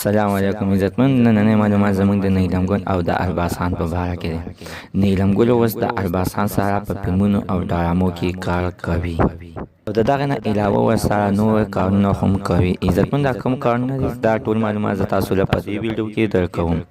السلام علیکم عزتمن. نننې معلومات زمونږ د نیلم ګل او د ارباز خان په باره کې دي. نیلم ګل اوس د ارباز خان سره په فلمونو او ډرامو کې کار کوي او د دغه نه علاوه ورسره نور کارونه هم کوي. عزتمن دا کوم کارونه دي دا ټول معلومات زه تاسو له په دې ویډیو کې درکوم.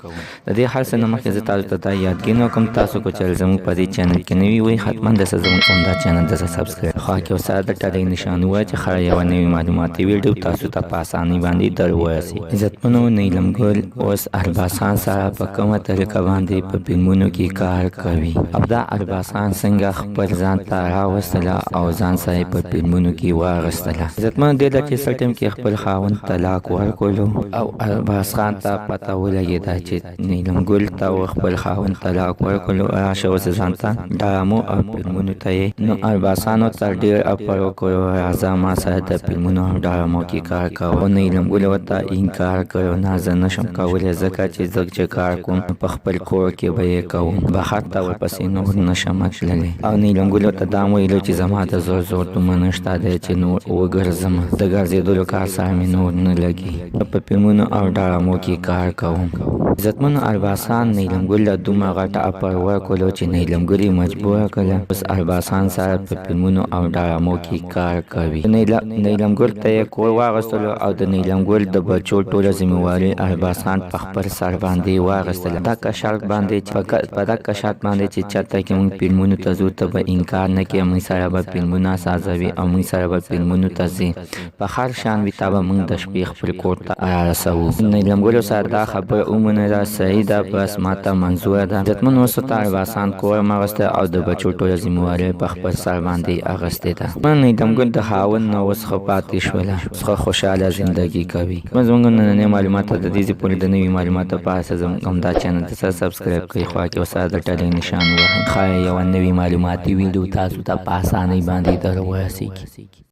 د دې هر څه نه مخکې زه تاسو ته دا یادګینه کوم تاسو کو چې زموږ په دې چینل کې نوي وي حتما د زموږ دا چینل د سبسکرایب خوا کې سره د ټاله نشان وای چې خره یو نوي معلوماتي ویډیو تاسو ته په اسانۍ باندې درورسي. عزتمنو نیلم ګل اوس ارباز خان سره په کومه طریقه باندې په فلمونو کې کار کوي او دا ارباز خان څنګه خپل ځان ته راوستله او ځان سره په فلمونو کې واغستله. عزتمن دې د چې سټیم کې خپل خاوند طلاق ورکولو او ارباز خان ته پته ولګېده چې نیلم ګل ته خپل خاوند طلاق ورکولو راشه اوس ځان ته ډرامو او فلمونو ته یې نو ارباز خان ورته ډېر اپر وکړو راځه ما سره د فلمونو او ډرامو کې کار کوه. نیلم ګل ورته انکار کړو نه زه نشم کولی ځکه چې زه چې کار کوم په خپل کور کې به یې کوم بهر ته ورپسې نور نشم تللی. او نیلم ګل ورته دا هم ویلو چې زما د زور زور دومره نشته دی چې نور وګرځم د ګرځېدلو کار سره مې نور نه لګي په فلمونو او ډرامو کې کار کوم. عزتمنو ارباز خان نیلم ګل له دومره غټه اپر ورکولو چې نیلم ګل یې مجبوره کړله اوس ارباز خان سره په فلمونو او ډرامو کې کار کوي. نیلم ګل ته یې کور واغستلو او د نیلم ګل د بچو ټوله ذمهواري ارباز خان په خپل سر باندې واغستله. دغه شرط باندې په دغه شرط باندې چې چېرته کې موږ فلمونو ته ځو ته به انکار نه کوې موږ سره به فلمونه سازوي او موږ سره به فلمونو ته ځي په هر شان وي تا به موږ د شپې خپل کور ته رارسوو. نیلم ګل سره دا خبره ومنله صحیح ده بس ماته منظوره ده. عزتمن اوس ورته ارباز خان کور هم اخیستی او د بچو ټوله ذمهواري په خپل سر باندې اخیستې ده. نیلم ګل د خاوند نه اوس ښه پاتې شوله ښه خوشحاله زندګي کوي. زموږ نننۍ معلومات د دې پورې د نوي معلوماتو په اساس زموږ همدا چینل ته سبسکرایب کړئ خوا کې ورسره د ټلې نشان ووهئ ښایي یوه نوې معلوماتي ویډیو تاسو ته په اسانۍ باندې در ورسیږي.